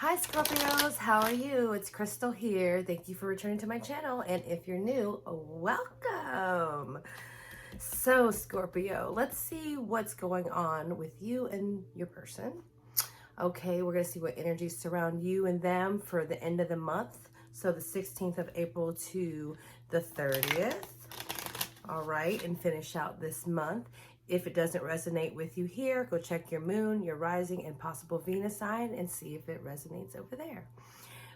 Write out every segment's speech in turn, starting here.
Hi Scorpios, how are you? It's Crystal here. Thank you for returning to my channel, and if you're new, welcome. So Scorpio, let's see what's going on with you and your person. Okay, we're going to see what energies surround you and them for the end of the month. So the 16th of April to the 30th. All right, and finish out this month. If it doesn't resonate with you here, go check your moon, your rising, and possible Venus sign and see if it resonates over there.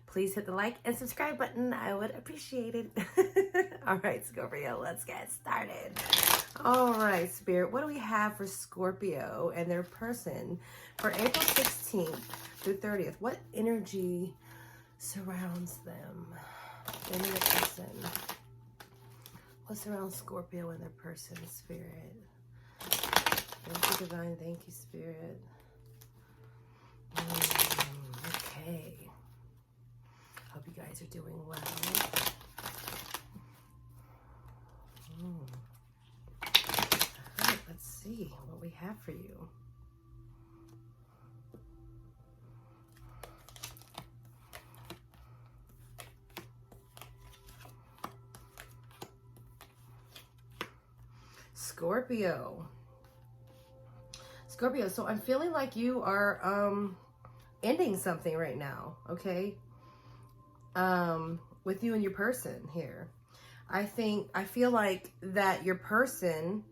Please hit the like and subscribe button. I would appreciate it. All right, Scorpio, let's get started. All right, Spirit, what do we have for Scorpio and their person for April 16th through 30th? What energy surrounds them and their person? What surrounds Scorpio and their person, Spirit? Thank you, Divine. Thank you, Spirit. Okay. Hope you guys are doing well. All right, let's see what we have for you. Scorpio, so I'm feeling like you are ending something right now, okay? With you and your person here. I feel like that your person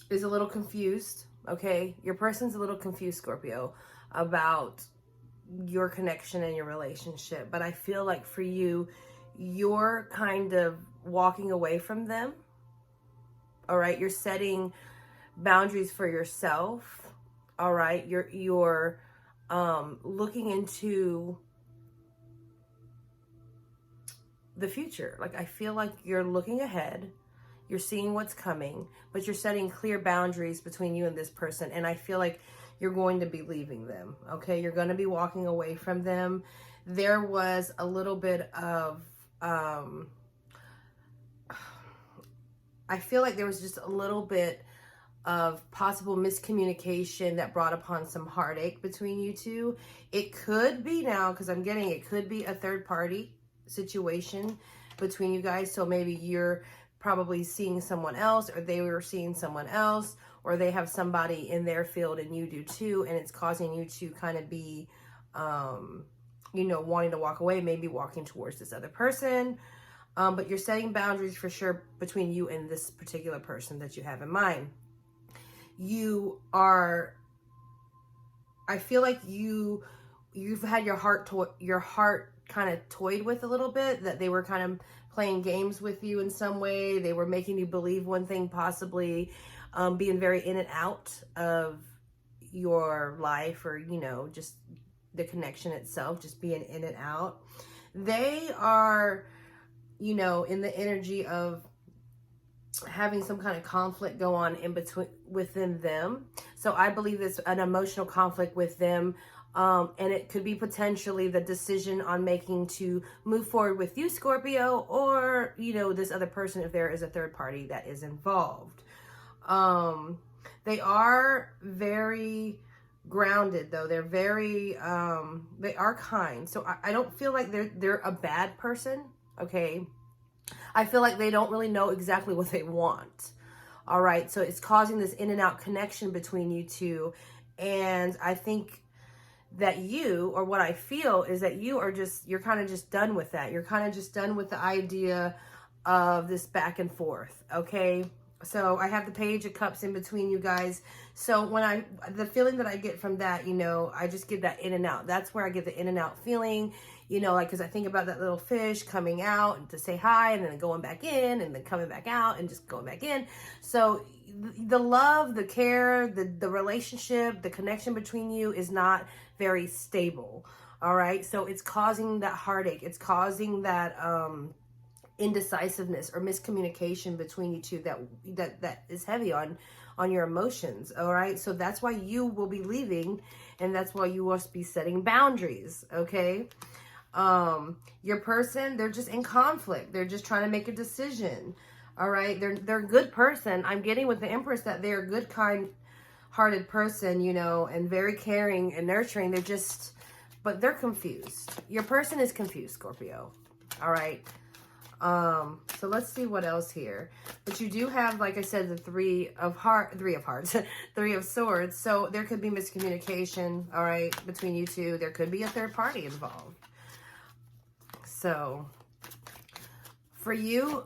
is a little confused, okay? Your person's a little confused, Scorpio, about your connection and your relationship. But I feel like for you, you're kind of walking away from them. All right, you're setting boundaries for yourself. All right, you're looking into the future. Like, I feel like you're looking ahead, you're seeing what's coming, but you're setting clear boundaries between you and this person. And I feel like you're going to be leaving them. Okay, you're going to be walking away from them. There was a little bit of I feel like there was just a little bit of possible miscommunication that brought upon some heartache between you two. It could be now, because I'm getting it could be a third party situation between you guys. So maybe you're probably seeing someone else, or they were seeing someone else, or they have somebody in their field and you do too, and it's causing you to kind of be wanting to walk away, maybe walking towards this other person. But you're setting boundaries for sure between you and this particular person that you have in mind. I feel like you've had your heart kind of toyed with a little bit, that they were kind of playing games with you in some way. They were making you believe one thing, possibly being very in and out of your life, or, just the connection itself, just being in and out. They are, in the energy of having some kind of conflict go on within them. So I believe it's an emotional conflict with them. And it could be potentially the decision on making to move forward with you, Scorpio, or, this other person, if there is a third party that is involved. They are very grounded, though. They're very, they are kind. So I don't feel like they're a bad person. Okay. I feel like they don't really know exactly what they want. All right. So it's causing this in and out connection between you two. And I think that what I feel is that you're kind of just done with that. You're kind of just done with the idea of this back and forth. Okay. So I have the Page of Cups in between you guys. So the feeling that I get from that, I just get that in and out. That's where I get the in and out feeling, because I think about that little fish coming out to say hi, and then going back in, and then coming back out, and just going back in. So the love, the care, the relationship, the connection between you is not very stable. All right. So it's causing that heartache. It's causing that, indecisiveness or miscommunication between you two that is heavy on your emotions. All right. So that's why you will be leaving, and that's why you must be setting boundaries. Okay. Your person, they're just in conflict. They're just trying to make a decision. All right. They're a good person. I'm getting with the Empress that they're a good, kind hearted person, you know, and very caring and nurturing. But they're confused. Your person is confused, Scorpio. All right. So let's see what else here. But you do have, like I said, the three of hearts, three of swords. So there could be miscommunication, all right, between you two. There could be a third party involved. So for you,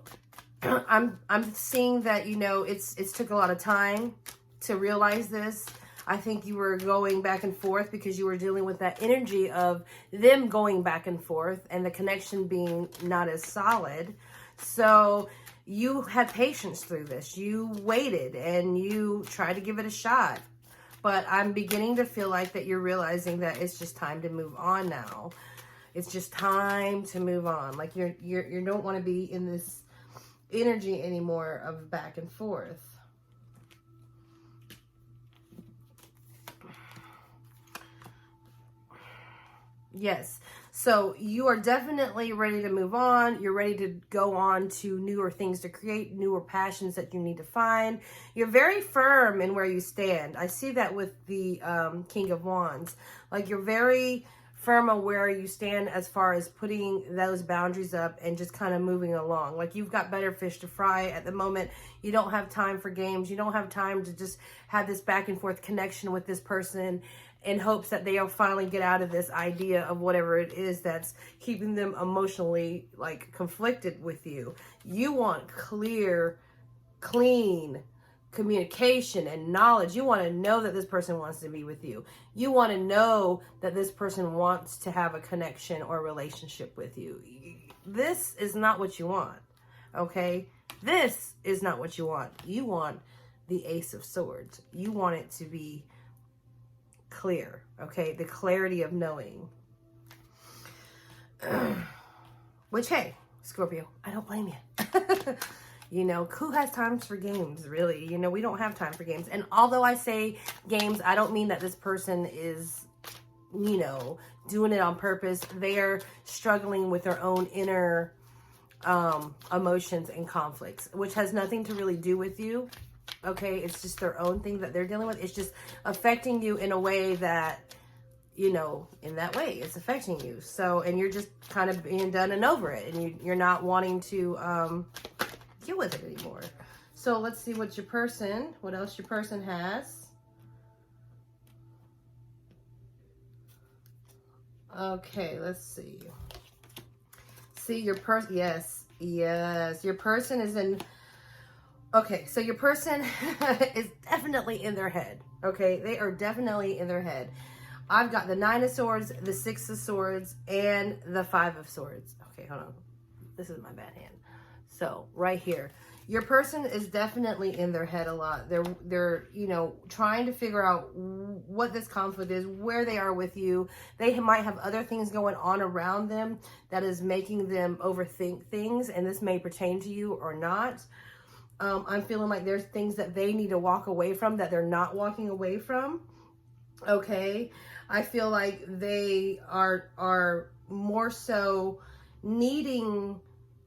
I'm seeing that, you know, it's took a lot of time to realize this. I think you were going back and forth because you were dealing with that energy of them going back and forth and the connection being not as solid. So you had patience through this. You waited and you tried to give it a shot. But I'm beginning to feel like that you're realizing that it's just time to move on now. It's just time to move on. Like you don't want to be in this energy anymore of back and forth. Yes. So you are definitely ready to move on. You're ready to go on to newer things to create, newer passions that you need to find. You're very firm in where you stand. I see that with the King of Wands. Like you're very firm on where you stand as far as putting those boundaries up and just kind of moving along. Like you've got better fish to fry at the moment. You don't have time for games. You don't have time to just have this back and forth connection with this person in hopes that they'll finally get out of this idea of whatever it is that's keeping them emotionally like conflicted with you. You want clear, clean communication and knowledge. You want to know that this person wants to be with you. You want to know that this person wants to have a connection or relationship with you. This is not what you want, okay? This is not what you want. You want the Ace of Swords. You want it to be clear, okay? The clarity of knowing. Which, hey, Scorpio, I don't blame you. You know, who has time for games, really? You know, we don't have time for games. And although I say games, I don't mean that this person is, you know, doing it on purpose. They are struggling with their own inner emotions and conflicts, which has nothing to really do with you. Okay, it's just their own thing that they're dealing with. It's just affecting you in a way that, you know, in that way, it's affecting you. So, and you're just kind of being done and over it. And you're not wanting to deal with it anymore. So let's see what else your person has. Okay, let's see. See, your person, yes, your person is in. Okay, so your person is definitely in their head. Okay, they are definitely in their head. I've got the 9 of Swords, the 6 of Swords, and the 5 of Swords. Okay, hold on. This is my bad hand. So, right here. Your person is definitely in their head a lot. They're you know, trying to figure out what this conflict is, where they are with you. They might have other things going on around them that is making them overthink things, and this may pertain to you or not. I'm feeling like there's things that they need to walk away from that they're not walking away from. Okay. I feel like they are more so needing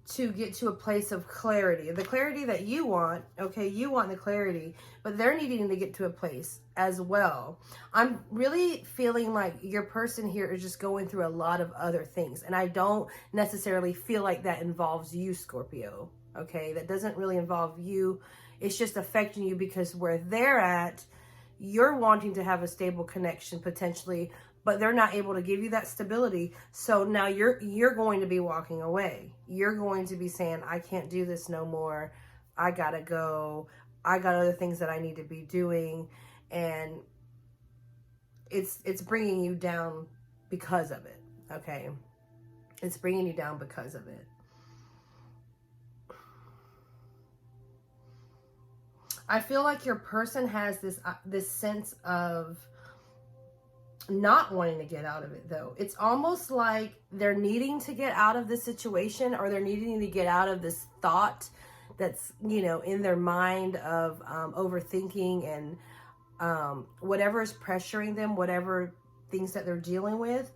to get to a place of clarity. The clarity that you want, okay, you want the clarity, but they're needing to get to a place as well. I'm really feeling like your person here is just going through a lot of other things, and I don't necessarily feel like that involves you, Scorpio. Okay, that doesn't really involve you. It's just affecting you because where they're at, you're wanting to have a stable connection potentially, but they're not able to give you that stability. So now you're going to be walking away. You're going to be saying, I can't do this no more. I gotta go. I got other things that I need to be doing. And it's bringing you down because of it. Okay. It's bringing you down because of it. I feel like your person has this sense of not wanting to get out of it, though. It's almost like they're needing to get out of this situation, or they're needing to get out of this thought that's, you know, in their mind of overthinking and whatever is pressuring them, whatever things that they're dealing with.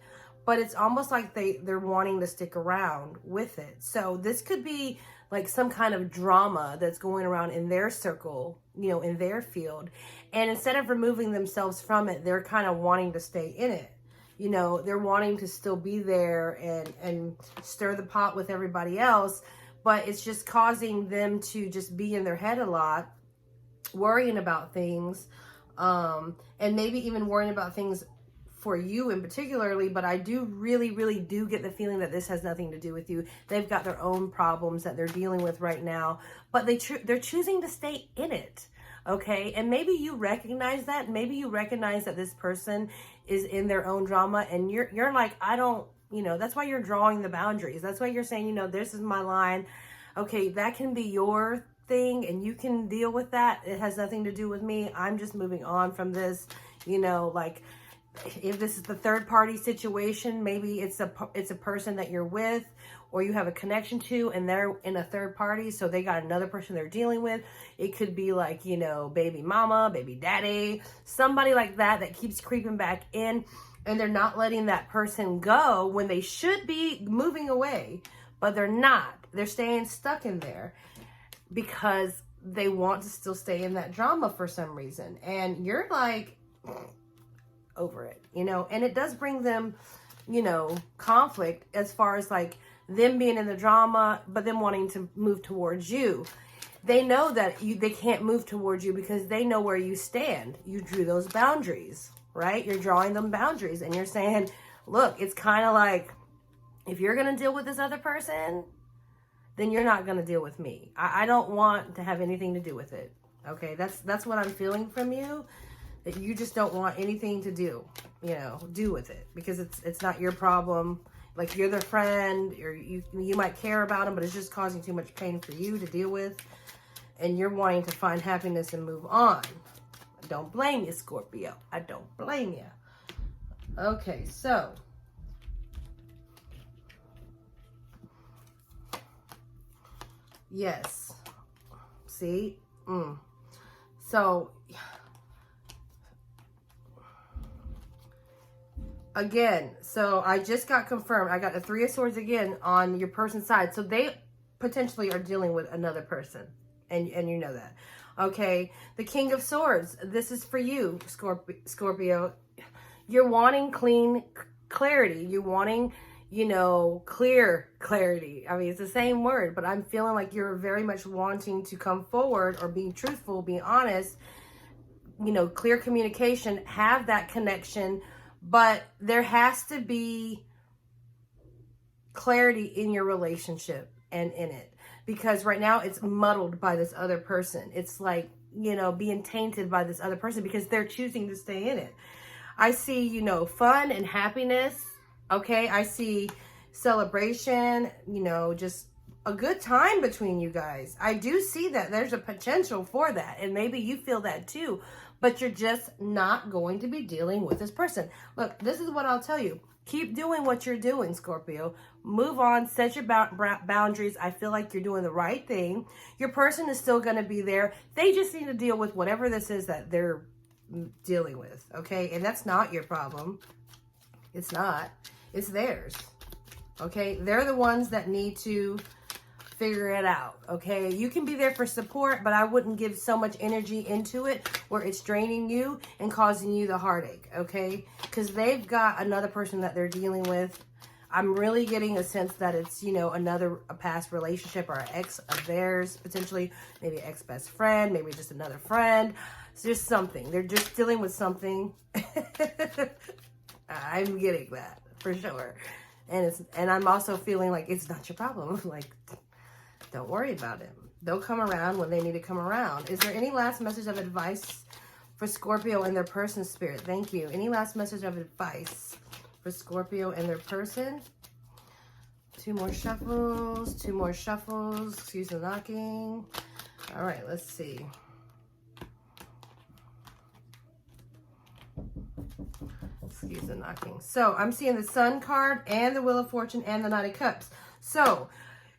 but it's almost like they're wanting to stick around with it. So this could be like some kind of drama that's going around in their circle, you know, in their field. And instead of removing themselves from it, they're kind of wanting to stay in it. You know, they're wanting to still be there and stir the pot with everybody else, but it's just causing them to just be in their head a lot, worrying about things, and maybe even worrying about things for you in particularly. But I do really do get the feeling that this has nothing to do with you. They've got their own problems that they're dealing with right now, but they're choosing to stay in it. Okay, and maybe you recognize that. Maybe you recognize that this person is in their own drama, and you're like, I don't, you know, that's why you're drawing the boundaries. That's why you're saying, you know, this is my line. Okay, that can be your thing, and you can deal with that. It has nothing to do with me. I'm just moving on from this. You know, like, if this is the third party situation, maybe it's a person that you're with or you have a connection to, and they're in a third party, so they got another person they're dealing with. It could be like, you know, baby mama, baby daddy, somebody like that keeps creeping back in, and they're not letting that person go when they should be moving away, but they're not. They're staying stuck in there because they want to still stay in that drama for some reason. And you're like over it, you know, and it does bring them, you know, conflict as far as like them being in the drama, but them wanting to move towards you. They know that they can't move towards you because they know where you stand. You drew those boundaries, right? You're drawing them boundaries, and you're saying, look, it's kind of like, if you're going to deal with this other person, then you're not going to deal with me. I don't want to have anything to do with it. Okay, that's what I'm feeling from you. That you just don't want anything to do with it, because it's not your problem. Like, you're their friend, or you might care about them, but it's just causing too much pain for you to deal with, and you're wanting to find happiness and move on. I don't blame you, Scorpio. I don't blame you. Okay, so yes, see, so again, so I just got confirmed. I got the Three of Swords again on your person's side. So they potentially are dealing with another person. And you know that. Okay. The King of Swords. This is for you, Scorpio. You're wanting clean clarity. You're wanting, you know, clear clarity. I mean, it's the same word, but I'm feeling like you're very much wanting to come forward, or being truthful, being honest, you know, clear communication, have that connection. But there has to be clarity in your relationship and in it. Because right now it's muddled by this other person. It's like, you know, being tainted by this other person because they're choosing to stay in it. I see, you know, fun and happiness. Okay. I see celebration, you know, just a good time between you guys. I do see that there's a potential for that. And maybe you feel that too. But you're just not going to be dealing with this person. Look, this is what I'll tell you. Keep doing what you're doing, Scorpio. Move on. Set your boundaries. I feel like you're doing the right thing. Your person is still going to be there. They just need to deal with whatever this is that they're dealing with, okay? And that's not your problem. It's not. It's theirs, okay? They're the ones that need to figure it out, okay? You can be there for support, but I wouldn't give so much energy into it where it's draining you and causing you the heartache, okay? Because they've got another person that they're dealing with. I'm really getting a sense that it's, you know, a past relationship or an ex of theirs, potentially, maybe an ex-best friend, maybe just another friend. It's just something. They're just dealing with something. I'm getting that for sure. And I'm also feeling like it's not your problem. Like, don't worry about it. They'll come around when they need to come around. Is there any last message of advice for Scorpio and their person, Spirit? Thank you. Any last message of advice for Scorpio and their person? Two more shuffles. Excuse the knocking. All right, let's see. Excuse the knocking. So I'm seeing the Sun card and the Wheel of Fortune and the Knight of Cups. So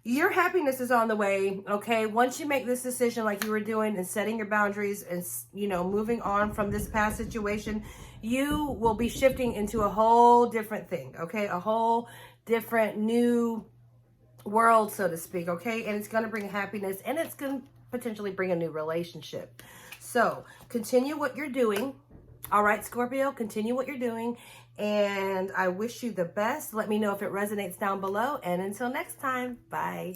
Your happiness is on the way, okay? Once you make this decision like you were doing and setting your boundaries and, you know, moving on from this past situation, you will be shifting into a whole different thing, okay? A whole different new world, so to speak, okay? And it's going to bring happiness, and it's going to potentially bring a new relationship. So continue what you're doing. All right, Scorpio, continue what you're doing. And I wish you the best. Let me know if it resonates down below. And until next time, bye.